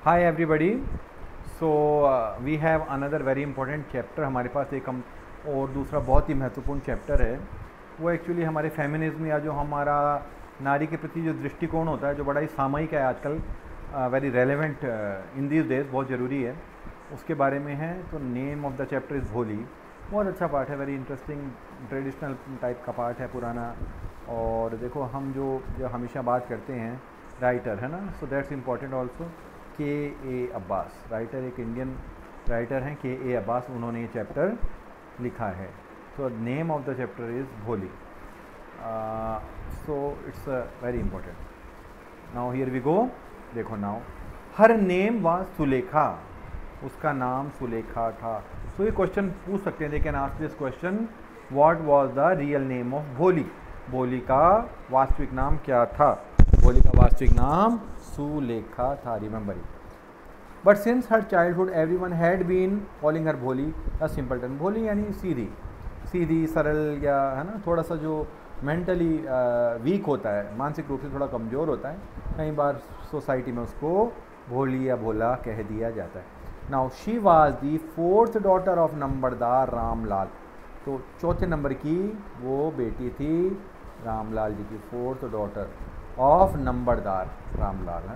Hi everybody. So we have another very important chapter हमारे पास। एक हम और दूसरा बहुत ही महत्वपूर्ण चैप्टर है, वो एक्चुअली हमारे फेमिनिज्म या जो हमारा नारी के प्रति जो दृष्टिकोण होता है, जो बड़ा ही सामयिक है आजकल, very relevant in these days, बहुत ज़रूरी है, उसके बारे में है। तो name of the chapter is भोली। बहुत अच्छा पार्ट है, वेरी इंटरेस्टिंग ट्रेडिशनल टाइप का पार्ट है, पुराना। और देखो हम जो हमेशा बात करते हैं राइटर, है ना, सो दैट्स इम्पॉर्टेंट ऑल्सो। के ए अब्बास राइटर, एक इंडियन राइटर हैं, के ए अब्बास, उन्होंने ये चैप्टर लिखा है। तो name of the chapter is Bholi. So it's very important. Now here we go. देखो नाउ, हर नेम वाज सुलेखा, उसका नाम सुलेखा था। सो ये क्वेश्चन पूछ सकते हैं, they can ask this question, what was the real name of भोली। भोली का वास्तविक नाम क्या था? भोली का वास्तविक नाम सुलेखा था, remember it. But since her childhood everyone had been calling her Bholi a simpleton. भोली यानी सीधी सीधी सरल, या है ना, थोड़ा सा जो मेंटली वीक होता है, मानसिक रूप से थोड़ा कमज़ोर होता है, कई बार सोसाइटी में उसको भोली या भोला कह दिया जाता है। Now she was the fourth daughter of numberdar Ramlal. तो चौथे नंबर की वो बेटी थी रामलाल जी की, fourth daughter of numberdar Ramlal है।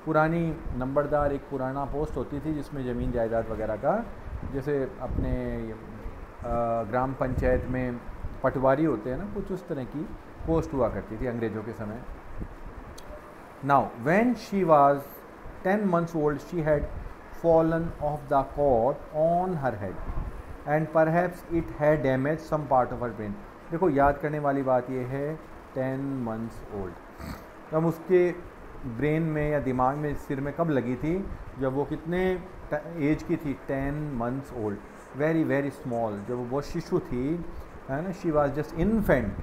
पुरानी नंबरदार एक पुराना पोस्ट होती थी जिसमें ज़मीन जायदाद वगैरह का, जैसे अपने ग्राम पंचायत में पटवारी होते हैं ना, कुछ उस तरह की पोस्ट हुआ करती थी अंग्रेज़ों के समय। Now when she was 10 months old she had fallen off the cot on her head and perhaps it had damaged some part of her brain। देखो याद करने वाली बात यह है 10 months old, तब उसके ब्रेन में या दिमाग में, सिर में कब लगी थी? जब वो कितने एज की थी? 10 months old, very very small, जब वो शिशु थी, है ना, शी वाज जस्ट इन्फेंट,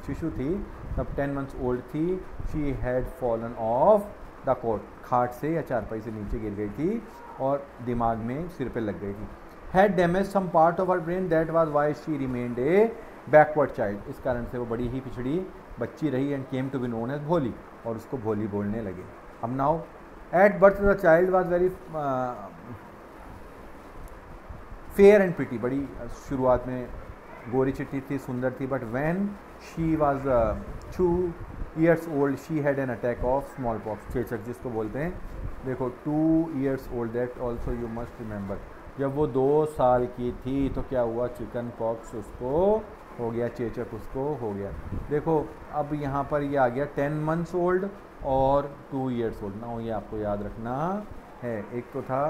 शिशु थी, तब 10 months ओल्ड थी। She had fallen off the cot, खाट से या चारपाई से नीचे गिर गई थी और दिमाग में, सिर पे लग गई थी। Had damaged some part of her brain, that was why she remained a backward child. इस कारण से वो बड़ी ही पिछड़ी बच्ची रही and came to be known as Bholi, और उसको भोली बोलने लगे। अब now at birth the child was very fair and pretty, बड़ी शुरुआत में गोरी चिट्टी थी, सुंदर थी। But when she was 2 years old she had an attack of small pox, चेचक जिसको बोलते हैं। देखो 2 years old, that also you must remember. जब वो 2 साल की थी तो क्या हुआ? चिकन पॉक्स उसको हो गया, चेचक उसको हो गया। देखो अब यहाँ पर ये आ गया 10 months ओल्ड और 2 years ओल्ड। ना ये आपको याद रखना है, एक तो था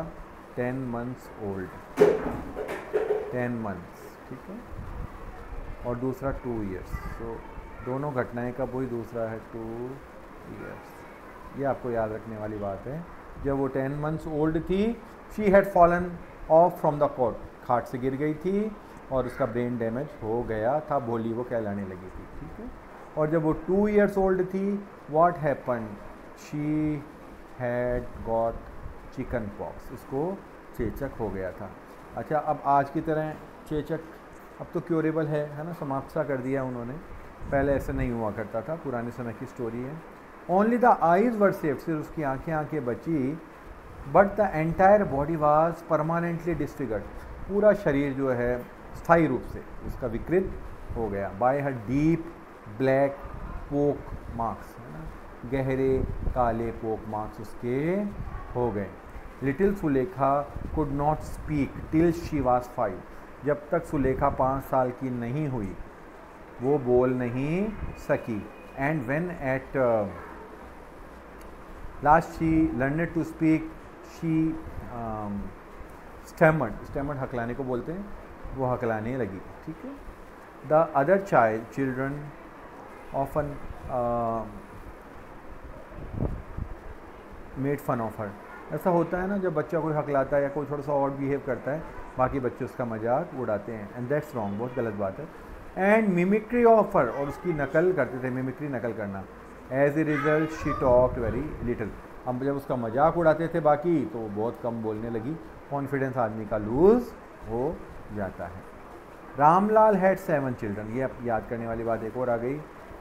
10 months ओल्ड, 10 months, ठीक है, और दूसरा 2 years। तो दोनों घटनाएं कब हुई? दूसरा है 2 years। ये आपको याद रखने वाली बात है। जब वो 10 months ओल्ड थी, she had fallen off from the cot, खाट से गिर गई थी और उसका ब्रेन डैमेज हो गया था, भोली वो कहलाने लगी थी, ठीक है। और जब वो 2 years ओल्ड थी, what happen? She had got chicken pox, उसको चेचक हो गया था। अच्छा, अब आज की तरह चेचक अब तो क्योरेबल है ना, समाप्त सा कर दिया उन्होंने, पहले ऐसा नहीं हुआ करता था, पुराने समय की स्टोरी है। Only the eyes were saved, सिर्फ उसकी आंखें बची। But the entire body was permanently disfigured, पूरा शरीर जो है स्थायी रूप से उसका विकृत हो गया। बाय हर डीप ब्लैक पोक मार्क्स, है ना, गहरे काले पोक मार्क्स उसके हो गए। Little Sulekha could not speak till she was 5, जब तक सुलेखा 5 साल की नहीं हुई वो बोल नहीं सकी। And when at last she learned to speak, she stammered हकलाने को बोलते हैं, वो हकलाने लगी, ठीक है। The other children often made fun of her. ऐसा होता है ना, जब बच्चा कोई हकलाता है या कोई थोड़ा सा और बिहेव करता है, बाकी बच्चे उसका मजाक उड़ाते हैं, एंड दैट्स रॉन्ग, बहुत गलत बात है। एंड मिमिक्री ऑफ हर, और उसकी नकल करते थे, मिमिक्री नकल करना। As a result she talked very little, हम जब उसका मजाक उड़ाते थे बाकी, तो वो बहुत कम बोलने लगी। कॉन्फिडेंस आदमी का लूज़ हो जाता है। रामलाल हैड 7 चिल्ड्रन, ये अब याद करने वाली बात एक और आ गई।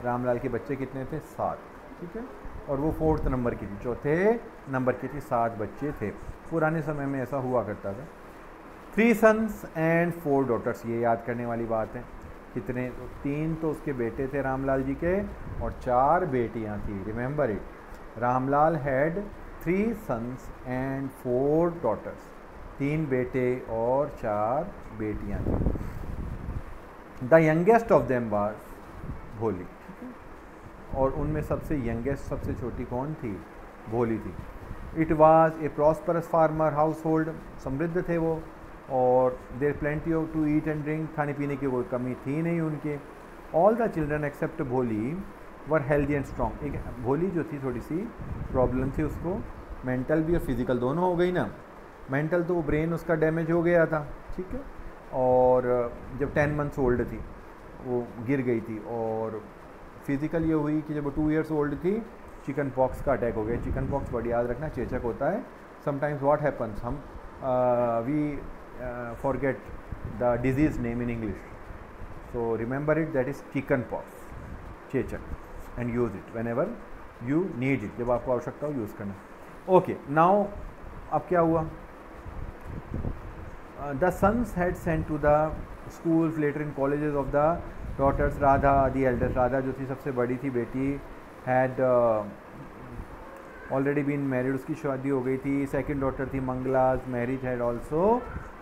रामलाल के बच्चे कितने थे? 7, ठीक है। और वो 4th नंबर की थी, चौथे नंबर की थी। 7 बच्चे थे, पुराने समय में ऐसा हुआ करता था। 3 sons and 4 daughters, ये याद करने वाली बात है। कितने? तो 3 तो उसके बेटे थे रामलाल जी के और 4 बेटियां थी। Remember it, Ramlal had 3 sons and 4 daughters, 3 बेटे और 4 बेटियां थी। The youngest of them was भोली, ठीक है, और उनमें सबसे यंगेस्ट, सबसे छोटी कौन थी? भोली थी। It was a prosperous farmer household, समृद्ध थे वो, और there plenty of to eat and drink, खाने पीने की कोई कमी थी नहीं उनके। ऑल द चिल्ड्रन एक्सेप्ट भोली वर हेल्दी एंड स्ट्रॉन्ग। एक भोली जो थी थोड़ी सी प्रॉब्लम थी उसको, मेंटल भी और फिजिकल दोनों हो गई ना। मेंटल तो ब्रेन उसका डैमेज हो गया था, ठीक है, और जब 10 months ओल्ड थी वो गिर गई थी, और फिज़िकल ये हुई कि जब वो 2 years ओल्ड थी चिकन पॉक्स का अटैक हो गया। चिकन पॉक्स बड़ी याद रखना, चेचक होता है। समटाइम्स व्हाट हैपन्स, हम we forget the disease name in English, so remember it, that is chicken pox, चेचक, and use it whenever you need it, जब आपको आवश्यकता हो यूज़ करना। ओके, नाउ अब क्या हुआ? The sons had sent to the schools, later in colleges of the daughters. Radha, the eldest, Radha जो थी सबसे बड़ी थी बेटी, had already been married, उसकी शादी हो गई थी। Second daughter थी Mangala's marriage had also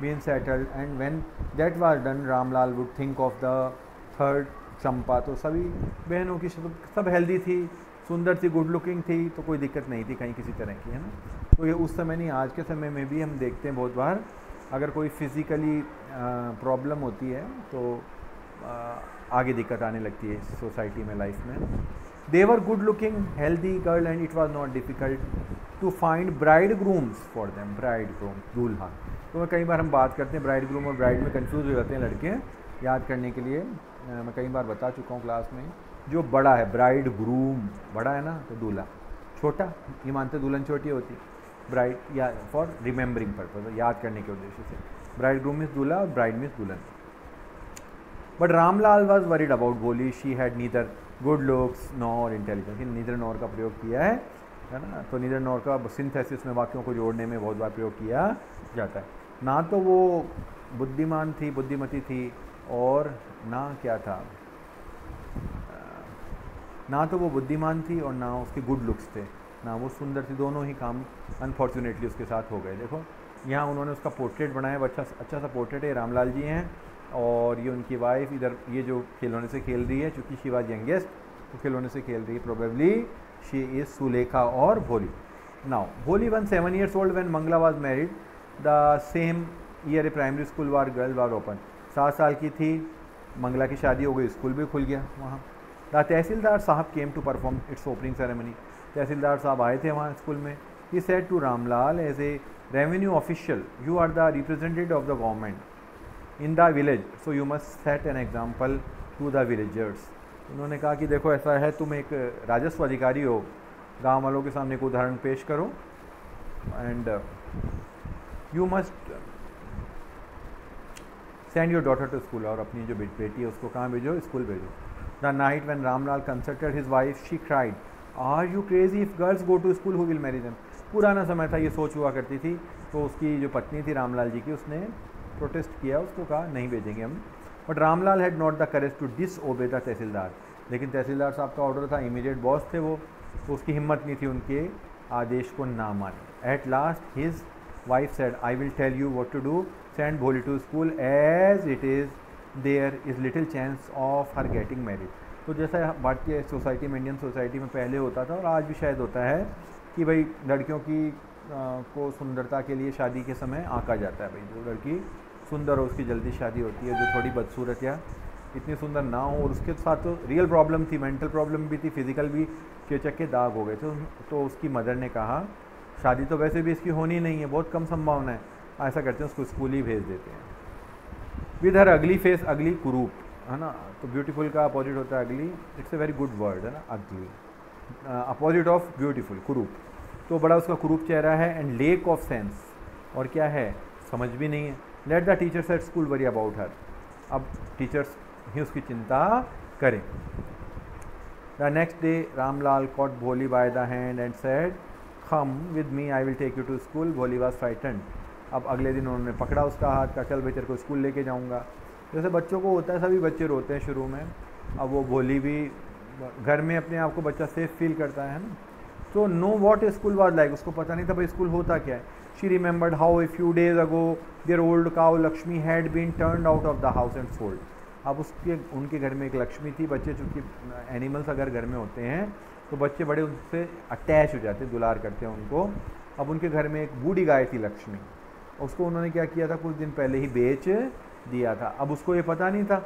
been settled, and when that was done, Ramlal would think of the third चंपा। तो सभी बहनों की सब हेल्दी थी, सुंदर थी, गुड लुकिंग थी, तो कोई दिक्कत नहीं थी कहीं किसी तरह की, है ना। तो ये उस समय नहीं, आज के समय में भी हम देखते हैं बहुत बार, अगर कोई फिज़िकली प्रॉब्लम होती है तो आगे दिक्कत आने लगती है सोसाइटी में, लाइफ में। They were good looking, healthy girl, and it was not difficult to find bridegrooms for them. Bridegroom, दूल्हा। तो कई बार हम बात करते हैं ब्राइड ग्रूम और ब्राइड में कंफ्यूज हो जाते हैं लड़के, याद करने के लिए मैं कई बार बता चुका हूँ क्लास में। जो बड़ा है ब्राइड ग्रूम, बड़ा है ना, तो दूल्हा छोटा, ये मानते दुल्हन छोटी होती, ब्राइड, या फॉर रिमेंबरिंग पर्पज, याद करने के उद्देश्य से। ब्राइड ग्रूम मीन्स दूल्हा और ब्राइड मीन्स दुल्हन। But Ramlal was worried about Bholi, she had neither good looks nor intelligence. Neither nor का प्रयोग किया है ना, तो नीदर नॉर का सिंथेसिस में वाक्यों को जोड़ने में बहुत बार प्रयोग किया जाता है। ना तो वो बुद्धिमान थी, बुद्धिमती थी, और ना क्या था, ना तो वो बुद्धिमान थी और ना उसके गुड लुक्स थे, ना वो सुंदर थी। दोनों ही काम अनफॉर्चुनेटली उसके साथ हो गए। देखो यहाँ उन्होंने उसका पोर्ट्रेट बनाया, अच्छा सा पोर्ट्रेट है। रामलाल जी हैं और ये उनकी वाइफ इधर, ये जो खिलौने से खेल रही है, चूँकि शी वाज यंगेस्ट तो खिलौने से खेल रही है। प्रोबेबली शी इज़ सुलेखा और Bholi. Now Bholi one 7 years old when Mangala was married. The same year a primary school for girl was open. 7 साल की थी, मंगला की शादी हो गई, स्कूल भी खुल गया वहाँ। The tehsildar sahib came to perform its opening ceremony. Tehsildar साहब आए थे वहाँ स्कूल में। He said to Ramlal, as a revenue official you are the representative of the government in the village, so you must set an example to the villagers. उन्होंने कहा कि देखो ऐसा है, तुम एक राजस्व अधिकारी हो, गांव वालों के सामने एक उदाहरण पेश करो, and you must send your daughter to school. और अपनी जो बेटी है उसको कहाँ भेजो? स्कूल भेजो। The night when Ramlal consulted his wife, she cried, are you crazy, if girls go to school who will marry them. पुराना समय था, ये सोच हुआ करती थी। तो उसकी जो पत्नी थी रामलाल जी की, उसने प्रोटेस्ट किया, उसको कहा नहीं भेजेंगे हम। But Ramlal had not the courage to disobey the tehsildar. लेकिन तहसीलदार साहब का ऑर्डर था, इमीडिएट बॉस थे वो, तो उसकी हिम्मत नहीं थी उनके आदेश को ना माने। At last his wife said, I will tell you what to do, send Bholi to school as it is there is little chance of her getting married. तो जैसा भारतीय सोसाइटी में, इंडियन सोसाइटी में पहले होता था और आज भी शायद होता है कि भाई लड़कियों की को सुंदरता के लिए शादी के समय आंका जाता है। भाई जो लड़की सुंदर हो उसकी जल्दी शादी होती है, जो थोड़ी बदसूरत या इतनी सुंदर ना हो, और उसके साथ तो रियल प्रॉब्लम थी, मेंटल प्रॉब्लम भी थी, फिजिकल भी, चेचक के दाग हो गए थे। तो उसकी मदर ने कहा शादी तो वैसे भी इसकी होनी नहीं है, बहुत कम संभावना है, ऐसा करते हैं उसको स्कूल ही भेज देते हैं। विद हर अगली फेस, अगली कुरूप, है ना, तो ब्यूटीफुल का अपोजिट होता है अगली। It's a very good word, है ना, अगली, अपोजिट ऑफ ब्यूटीफुल, कुरूप। तो बड़ा उसका कुरूप चेहरा है, एंड लेक ऑफ सेंस, और क्या है, समझ भी नहीं है। Let the teachers at school worry about her, अब टीचर्स ही उसकी चिंता करें। The next day Ramlal caught भोली by the hand and said, "Come with me, I will take you to school." भोली was frightened. अब अगले दिन उन्होंने पकड़ा उसका हाथ का, चल भाई तेरे को स्कूल लेके जाऊंगा। जैसे बच्चों को होता है, सभी बच्चे रोते हैं शुरू में। अब वो भोली भी घर में अपने आप को बच्चा सेफ फील करता है ना। तो know what school was like, उसको पता नहीं था भाई स्कूल होता क्या है। She remembered how a few days ago their old cow Lakshmi had been turned out of the house and sold. अब उनके घर में एक लक्ष्मी थी। बच्चे चूँकि एनिमल्स अगर घर में होते हैं तो बच्चे बड़े उनसे अटैच हो जाते हैं, दुलार करते हैं उनको। अब उनके घर में एक बूढ़ी गाय थी लक्ष्मी, उसको उन्होंने क्या किया था, कुछ दिन पहले ही बेच दिया था। अब उसको ये पता नहीं था।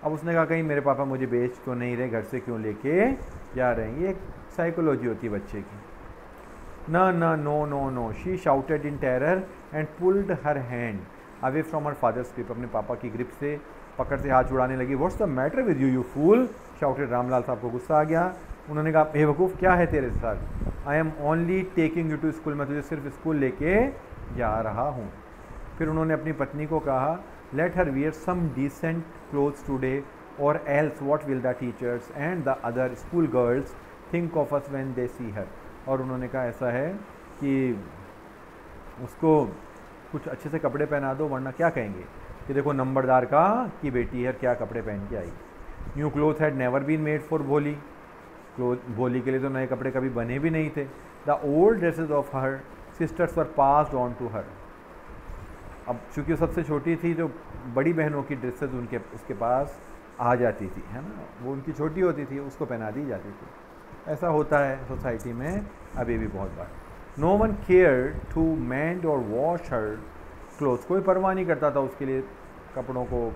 अब उसने कहा कहीं मेरे पापा मुझे बेच तो नहीं रहे, घर से क्यों लेके जा रहे हैं। ये एक साइकोलॉजी होती है बच्चे की। ना ना no no no, she shouted in terror and pulled her hand away from her father's grip. अपने पापा की ग्रिप से पकड़ से हाथ छुड़ाने लगी। What's the matter with you you fool, shouted. Ramlal साहब को गुस्सा आ गया। उन्होंने कहा बेवकूफ़ क्या है तेरे साथ। I am only taking you to school, मैं तुझे सिर्फ स्कूल लेके जा रहा हूँ। फिर उन्होंने अपनी पत्नी को कहा, let her wear some decent clothes today or else what will the teachers and the other school girls think of us when they see her. और उन्होंने कहा ऐसा है कि उसको कुछ अच्छे से कपड़े पहना दो, वरना क्या कहेंगे कि देखो नंबरदार का की बेटी है, क्या कपड़े पहन के आई। New cloth had never been made for Bholi, Bholi के लिए तो नए कपड़े कभी बने भी नहीं थे। The old dresses of her sisters were passed on to her. अब चूँकि सबसे छोटी थी, जो बड़ी बहनों की ड्रेसेस उसके पास आ जाती थी, है ना, वो उनकी छोटी होती थी, उसको पहना दी जाती थी। ऐसा होता है सोसाइटी में अभी भी बहुत बार। No one care to mend or wash her clothes, कोई परवाह नहीं करता था उसके लिए कपड़ों को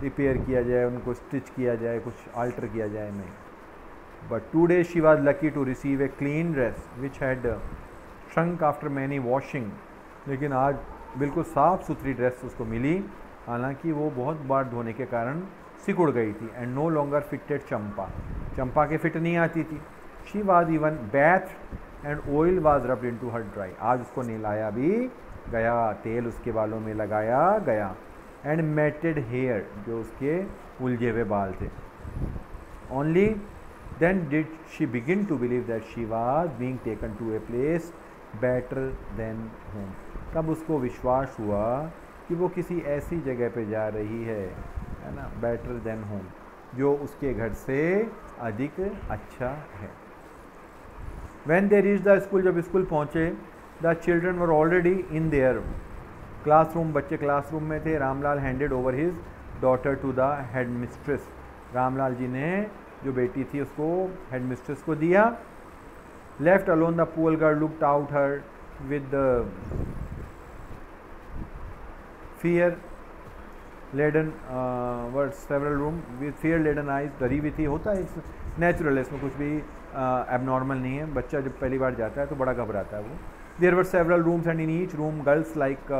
रिपेयर किया जाए, उनको स्टिच किया जाए, कुछ आल्टर किया जाए, नहीं। But today she was lucky to receive a clean dress which had shrunk after many washing. लेकिन आज बिल्कुल साफ़ सुथरी ड्रेस उसको मिली, हालांकि वो बहुत बार धोने के कारण सिकुड़ गई थी। And no longer fitted Champa, Champa के फिट नहीं आती थी। She was even bath and oil was rubbed into her dry, आज उसको नहलाया भी गया, तेल उसके बालों में लगाया गया। एंड मेटेड हेयर, जो उसके उलझे हुए बाल थे। Only then did she begin to believe that she was being taken to a place better than home, तब उसको विश्वास हुआ कि वो किसी ऐसी जगह पे जा रही है ना, बेटर देन होम, जो उसके घर से अधिक अच्छा है। When they reached the school, जब स्कूल पहुँचे, the children were already in their classroom, बच्चे क्लासरूम में थे। Ramlal handed over his daughter to the head mistress, Ramlal ji ने जो बेटी थी उसको हेड मिस्ट्रेस को दिया। Left alone the poor girl looked out her with fear laden were several room with fear laden eyes, डरी हुई थी। होता है, नेचुरल है, इसमें कुछ भी एबनॉर्मल नहीं है। बच्चा जब पहली बार जाता है तो बड़ा घबराता है वो। There were several rooms and in each room girls like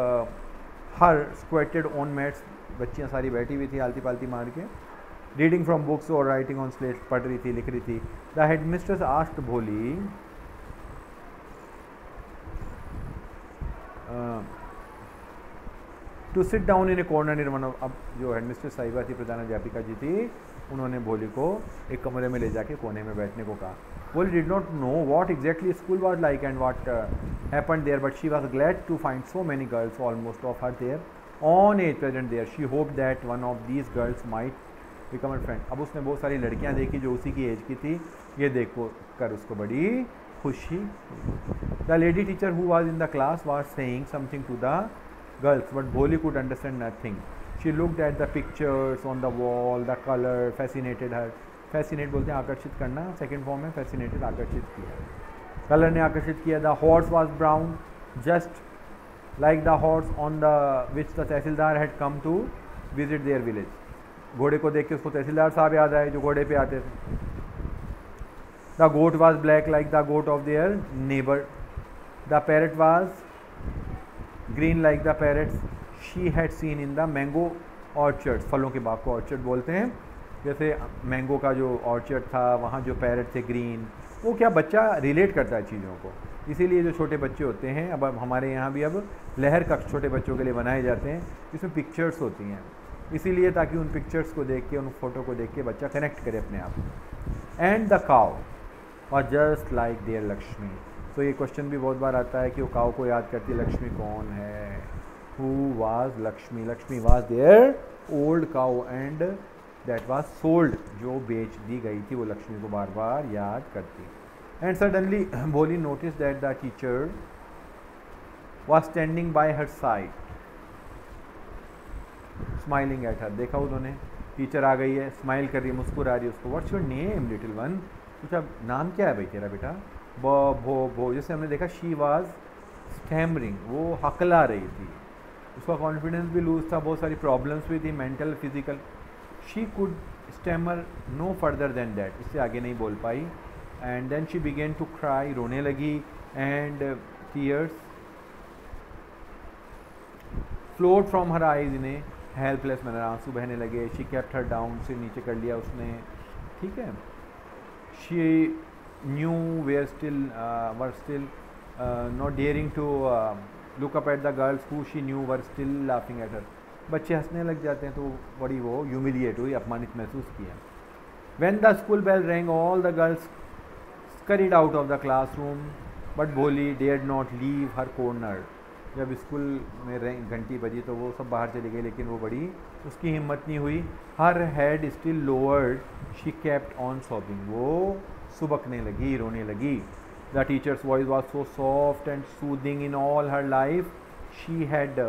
her squatted on mats, बच्चियाँ सारी बैठी हुई थी आलती पालती मार के, reading from books or writing on slate, पढ़ रही थी, लिख रही थी। The head mistress asked Bholi to sit down in a corner in one of, अब जो हेड मिस्ट्रेस साहिबा थी, प्रधानाध्यापिका जी थी, उन्होंने भोली को एक कमरे में ले जाके कोने में बैठने को कहा। Bholi did not know what exactly school was like and what happened there, but she was glad to find so many girls almost of her there on age present there. She hoped that one of these girls might become a friend. अब उसने बहुत सारी लड़कियां देखी जो उसी की as की थी, ये देखो कर उसको बड़ी खुशी। The lady teacher who was in the class was saying something to the girls, but Bholi could understand nothing. She looked at the pictures on the wall, the color fascinated her. Fascinate बोलते हैं आकर्षित करना, second form में fascinated आकर्षित किया, colour ने आकर्षित किया। The horse was brown, just like the horse on the which the tehsildar had come to visit their village. घोड़े को देख के उसको तहसीलदार साहब याद आए जो घोड़े पे आते थे। The goat was black like the goat of their neighbor. The parrot was green like the parrots she had seen in the mango orchard, फलों के बाग को ऑर्चर्ड बोलते हैं। जैसे मैंगो का जो ऑर्चर्ड था, वहाँ जो पैरेट थे ग्रीन, वो क्या बच्चा रिलेट करता है चीज़ों को, इसीलिए जो छोटे बच्चे होते हैं, अब हमारे यहाँ भी अब लहर कक्ष छोटे बच्चों के लिए बनाए जाते हैं, जिसमें पिक्चर्स होती हैं, इसीलिए ताकि उन पिक्चर्स को देख के, उन फोटो को देख के बच्चा कनेक्ट करे अपने आप। एंड द काउ और जस्ट लाइक देयर लक्ष्मी। तो ये क्वेश्चन भी बहुत बार आता है कि वो काउ को याद करती है, लक्ष्मी कौन है? Who was Lakshmi? Lakshmi was there old cow and that was sold, जो बेच दी गई थी वो लक्ष्मी को बार बार याद करती। एंड सडनली भोली notice that the teacher was standing bye her side smiling at her. देखा उन्होंने, टीचर आ गई है, स्माइल कर रही है, मुस्कुरा रही है उसको। What's your name little one? पूछा नाम क्या है भाई तेरा बेटा? भो। जैसे हमने देखा शी वाज स्टैमरिंग, वो हकला रही थी, उसका कॉन्फिडेंस भी लूज था, बहुत सारी प्रॉब्लम्स भी थी, mental physical. She could stammer no further than that, इससे आगे नहीं बोल पाई। And then she began to cry, रोने लगी। And tears flowed from her eyes in a helpless manner, आंसू बहने लगे। शी केप्ट हर डाउन, से नीचे कर लिया उसने, ठीक है। She knew were still not daring to look up at the girls who she knew were still laughing at her. बच्चे हंसने लग जाते हैं तो बड़ी वो ह्यूमिलिएट हुई, अपमानित महसूस किया। When the school bell rang all the girls scurried out of the classroom but Bholi dared not leave her corner. जब स्कूल में घंटी बजी तो वो सब बाहर चली गई, लेकिन वो बड़ी, उसकी हिम्मत नहीं हुई। Her head still lowered, she kept on sobbing, वो सुबकने लगी, रोने लगी। The teacher's voice was so soft and soothing in all her life, she had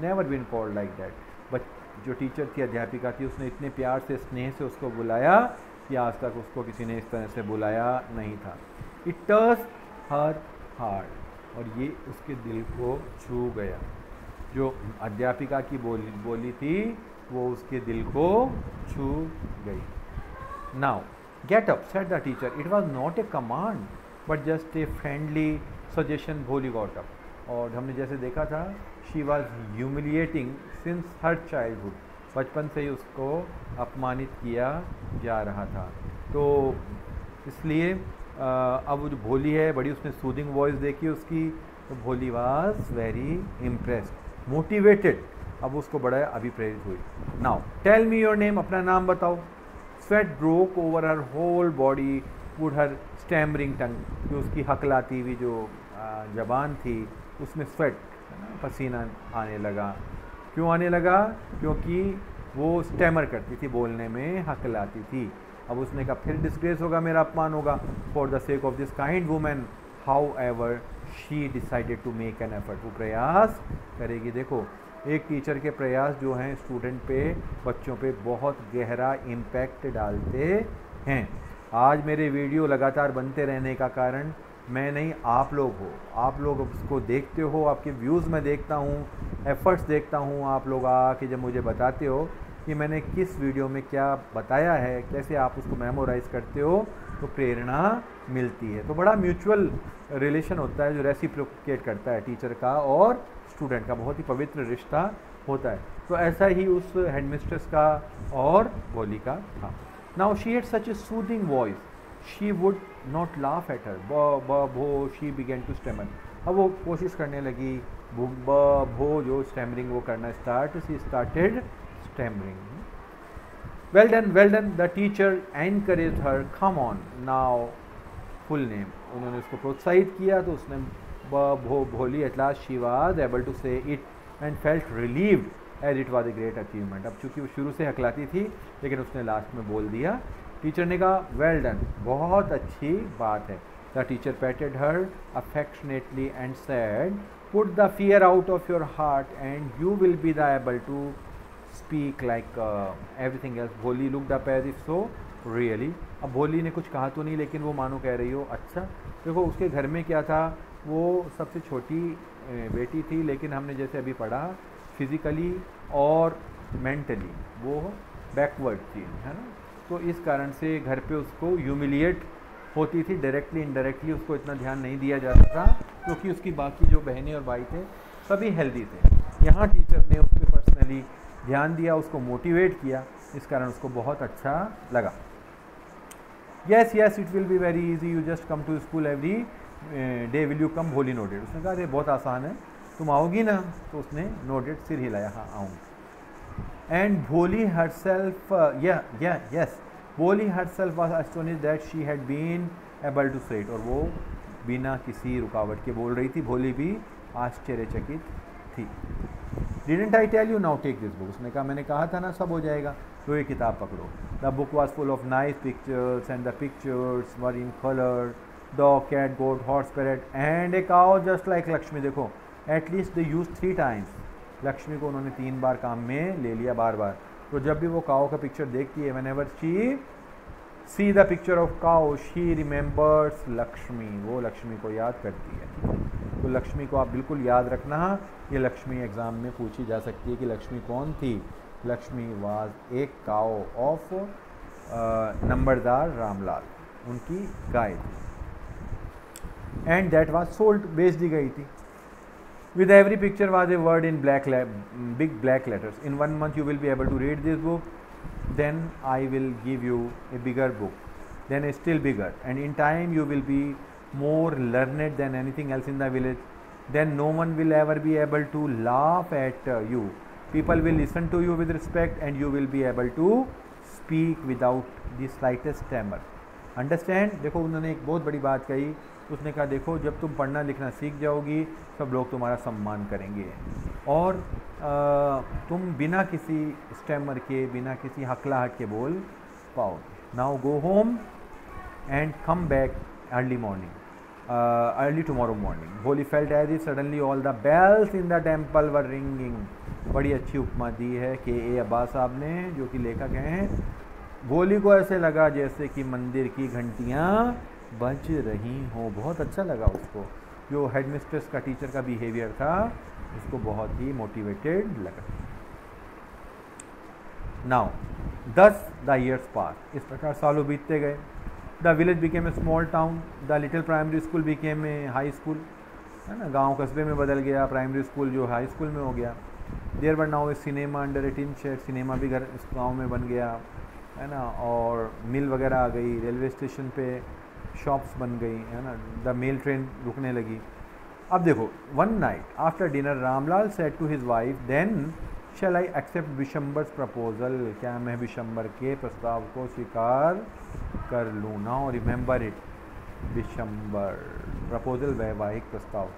never been called like that. But जो टीचर थी, अध्यापिका थी, उसने इतने प्यार से, स्नेह से उसको बुलाया कि आज तक उसको किसी ने इस तरह से बुलाया नहीं था। इट टच हर हार्ट, और ये उसके दिल को छू गया। जो अध्यापिका की बोली थी वो उसके दिल को छू गई। Now get up said the teacher, it was not a command but just a friendly suggestion. भोली गॉट अप, और हमने जैसे देखा था, she was humiliating since her childhood, बचपन से ही उसको अपमानित किया जा रहा था। तो इसलिए अब वो जो भोली है बड़ी, उसने सूदिंग वॉइस देखी उसकी, तो भोली वाज वेरी इम्प्रेस्ड, मोटिवेटेड, अब उसको बड़ा अभिप्रेरित हुई। Now tell me your name, अपना नाम बताओ। Sweat broke over her whole body would her stammering tongue, जो उसकी हकलाती हुई जो जबान थी उसमें स्वेट, पसीना आने लगा। क्यों आने लगा? क्योंकि वो स्टैमर करती थी, बोलने में हकलाती थी। अब उसने कहा फिर डिस्ग्रेस होगा, मेरा अपमान होगा। For the sake of this kind women however she decided to make an effort, वो प्रयास करेगी। देखो, एक टीचर के प्रयास जो हैं स्टूडेंट पे, बच्चों पे बहुत गहरा इम्पैक्ट डालते हैं। आज मेरे वीडियो लगातार बनते रहने का कारण मैं नहीं, आप लोग हो। आप लोग उसको देखते हो, आपके व्यूज़ मैं देखता हूँ, एफ़र्ट्स देखता हूँ। आप लोग आके जब मुझे बताते हो कि मैंने किस वीडियो में क्या बताया है, कैसे आप उसको मेमोराइज़ करते हो, तो प्रेरणा मिलती है। तो बड़ा म्यूचुअल रिलेशन होता है जो रेसिप्रोकेट करता है टीचर का और स्टूडेंट का, बहुत ही पवित्र रिश्ता होता है। तो ऐसा ही उस हेडमिस्ट्रेस का और भोली का था। Now she had such A soothing voice, she would not laugh at her, भो, शी बिगेन टू स्टेमर। अब वो कोशिश करने लगी, भो जो स्टेमरिंग वो करना start, she started stammering. Well done, the teacher encourage her, come on now full name. उन्होंने उसको प्रोत्साहित किया तो उसने Bholi at last she was able to say it and felt relieved as it was a great achievement. अब चूंकि वो शुरू से हकलाती थी, लेकिन उसने लास्ट में बोल दिया। टीचर ने कहा वेल डन, बहुत अच्छी बात है। The teacher patted her affectionately and said put the fear out of your heart and you will be the able to speak like everything else. Bholi looked up as if so really. अब भोली ने कुछ कहा तो नहीं, लेकिन वो मानो कह रही हो अच्छा। देखो, उसके घर में क्या था, वो सबसे छोटी बेटी थी, लेकिन हमने जैसे अभी पढ़ा फिज़िकली और मेंटली वो बैकवर्ड थी, है ना। तो इस कारण से घर पे उसको ह्यूमिलिएट होती थी, डायरेक्टली इनडायरेक्टली उसको इतना ध्यान नहीं दिया जाता था, क्योंकि उसकी बाकी जो बहनें और भाई थे सभी हेल्दी थे। यहाँ टीचर ने उस पर पर्सनली ध्यान दिया, उसको मोटिवेट किया, इस कारण उसको बहुत अच्छा लगा। Yes it will be very easy, you just come to school every day, will you come? Bholi nodded. उसने कहा अरे बहुत आसान है, तुम आओगी ना? तो उसने नोटेड, सिर हिलाया, हाँ आऊँगी। एंड भोली हर सेल्फ, यस, भोली herself was astonished that she had been able to say it, और वो बिना किसी रुकावट के बोल रही थी, भोली भी आश्चर्यचकित थी। Didn't I tell you, now take this book? उसने कहा मैंने कहा था ना सब हो जाएगा, तो ये किताब पकड़ो। The book was full of nice pictures and the pictures were in color, dog, cat, goat, horse, parrot and a cow just like Lakshmi। देखो at least they used 3 times, Lakshmi को उन्होंने 3 बार काम में ले लिया बार बार। तो जब भी वो काओ का पिक्चर देखती है, whenever she see the picture of cow she remembers Lakshmi, वो लक्ष्मी को याद करती है। तो लक्ष्मी को आप बिल्कुल याद रखना, ये लक्ष्मी एग्ज़ाम में पूछी जा सकती है कि लक्ष्मी कौन थी। लक्ष्मी वाज एक काओ ऑफ नंबरदार रामलाल, उनकी गाय थी। एंड दैट वाज सोल्ड, बेच दी गई थी। With every picture was a word in big black letters. In 1 month you will be able to read this book. Then I will give you a bigger book. Then a still bigger. And in time you will be more learned than anything else in the village. Then no one will ever be able to laugh at you. People will listen to you with respect and you will be able to speak without the slightest tremor. Understand. देखो उन्होंने एक बहुत बड़ी बात कही, उसने कहा देखो जब तुम पढ़ना लिखना सीख जाओगी सब लोग तुम्हारा सम्मान करेंगे और तुम बिना किसी स्टैमर के, बिना किसी हकलाहट के बोल पाओगे। Now go home and come back early morning, early tomorrow morning. Bholi felt as if suddenly all the bells in the temple were ringing. बड़ी अच्छी उपमा दी है के अब्बास साहब ने, जो कि लेखक हैं। भोली को ऐसे लगा जैसे कि मंदिर की घंटियाँ बज रही हों, बहुत अच्छा लगा उसको। जो हेडमिस्ट्रेस का, टीचर का बिहेवियर था, उसको बहुत ही मोटिवेटेड लगा। नाउ 10 द ईयर्स पास, इस प्रकार सालों बीतते गए। The village became a small town, the little primary school became a high school, है ना, गांव कस्बे में बदल गया, प्राइमरी स्कूल जो हाई स्कूल में हो गया। There were now a cinema under a tin shed, cinema भी घर इस गाँव में बन गया, है ना, और मिल वगैरह आ गई, रेलवे स्टेशन पे शॉप्स बन गई, है ना, द मेल ट्रेन रुकने लगी। अब देखो, one night after dinner Ramlal said to his wife, then shall I accept Vishambar's proposal, क्या मैं विशंबर के प्रस्ताव को स्वीकार कर लूँ। Now remember it, Vishambar proposal, वैवाहिक प्रस्ताव।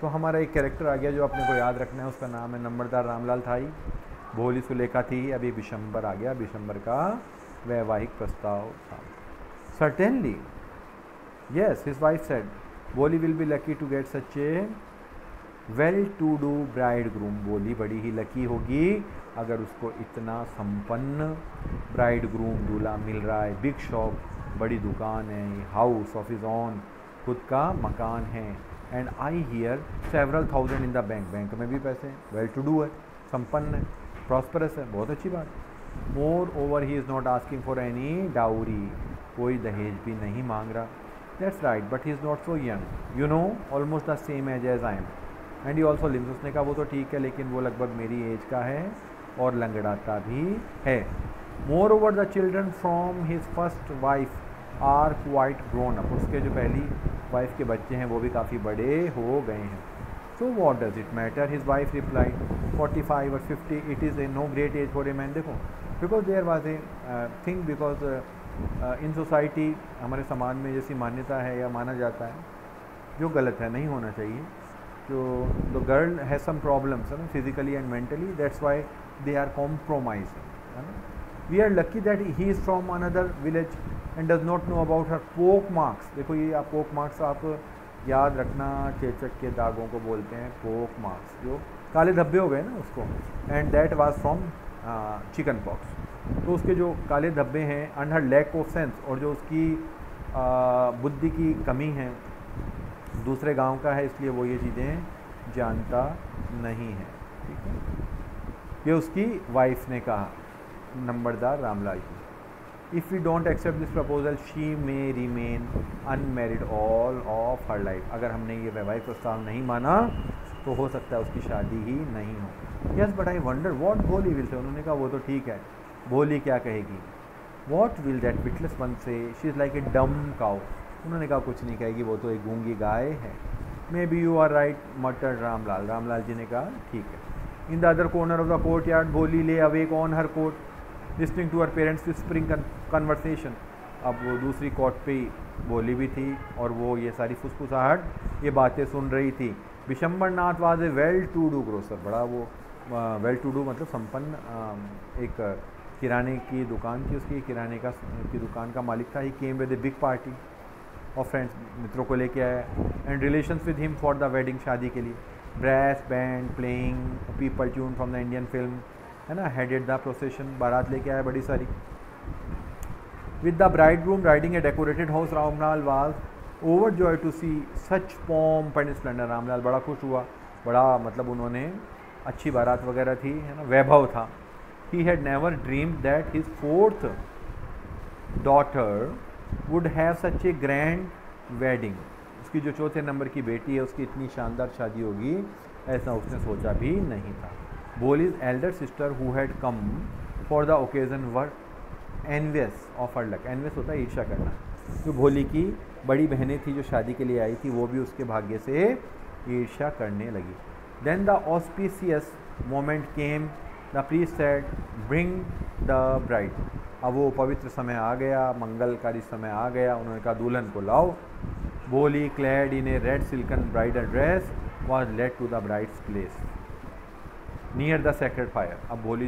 तो हमारा एक कैरेक्टर आ गया जो अपने को याद रखना है, उसका नाम है नंबरदार रामलाल था ही, भोली सुलेखा थी, अभी विशंबर आ गया, विशंबर का वैवाहिक प्रस्ताव था। Certainly yes, his wife said, भोली will be lucky to get such a well-to-do bridegroom। भोली बड़ी ही लकी होगी अगर उसको इतना संपन्न ब्राइडग्रूम दूल्हा मिल रहा है। बिग शॉप, बड़ी दुकान है, हाउस ऑफ हिज ओन, खुद का मकान है। And I hear several thousand in the bank, bank में भी पैसे, वेल टू डू है, संपन्न है, प्रॉस्परस है, बहुत अच्छी बात। More over he is not asking for any dowry, कोई दहेज भी नहीं मांग रहा। That's right, but he is not so young, you know, almost the same age as I am, and he also lives। उसने कहा वो तो ठीक है लेकिन वो लगभग मेरी एज का है और लंगड़ाता भी है। Moreover, the children from his first wife are quite grown up। उसके जो पहली वाइफ के बच्चे हैं वो भी काफ़ी बड़े हो गए हैं। So what does it matter? His wife replied, 45 or 50, it is a no great age for a man। देखो, because there was a thing, because in society, हमारे समाज में जैसी मान्यता है या माना जाता है, जो गलत है, नहीं होना चाहिए। जो the girl has some problems, है ना, physically and mentally, that's why they are compromising, है ना। We are lucky that he is from another village and does not know about her pock marks. देखो ये आप पोक मार्क्स आप याद रखना, चेचक के दागों को बोलते हैं पोक मार्क्स, जो काले धब्बे हो गए ना उसको। And that was from chicken pox. तो उसके जो काले धब्बे हैं, and her lack of sense, और जो उसकी बुद्धि की कमी है, दूसरे गांव का है इसलिए वो ये चीज़ें जानता नहीं है। ठीक है, ये उसकी वाइफ ने कहा, नंबरदार रामलाल की। If we don't accept this proposal she may remain unmarried all of her life. अगर हमने ये वैवाहिक प्रस्ताव नहीं माना तो हो सकता है उसकी शादी ही नहीं हो। Yes but I wonder what भोली विल से। उन्होंने कहा वो तो ठीक है, भोली क्या कहेगी। What will that witless one से, शी इज़ लाइक ए डम काउ। उन्होंने कहा कुछ नहीं कहेगी, वो तो एक गूंगी गाय है। May be you are right muttered Ramlal. Ramlal ji ने कहा ठीक है। In the other corner of the court yard Bholi lay awake on her cot. Listening to her parents whispering conversation. अब वो दूसरी कॉट पे ही बोली भी थी और वो ये सारी फुसफुसाहट ये बातें सुन रही थी। Vishambar Nath was a well to do grocer, बड़ा वो वेल टू डू मतलब संपन्न एक किराने की दुकान थी उसकी, किराने की दुकान का मालिक था। He came with a big party of friends, मित्रों को लेके आया, and relations with him for the wedding, शादी के लिए। Brass band playing people tune from the Indian film, है ना, हेडेड द प्रोसेशन, बारात लेके आया बड़ी सारी। With the bridegroom riding a decorated house, Ramlal was overjoy to see such pomp and splendour. Ramlal बड़ा खुश हुआ, बड़ा मतलब उन्होंने अच्छी बारात वगैरह थी, है ना, वैभव था। He had never dreamed that his fourth daughter would have such A grand wedding. उसकी जो चौथे नंबर की बेटी है उसकी इतनी शानदार शादी होगी ऐसा उसने सोचा भी नहीं था। Bholi's elder sister who had come for the occasion were envious of her luck. Envious होता है ईर्ष्या करना। जो भोली की बड़ी बहनें थी जो शादी के लिए आई थी वो भी उसके भाग्य से ईर्ष्या करने लगी। Then the auspicious moment came, the priest said bring the bride. अब वो पवित्र समय आ गया, मंगलकारी समय आ गया, उन्होंने कहा दुल्हन को लाओ। Bholi clad in a red silken bridal dress was led to the bride's place near the sacred fire. अब बोली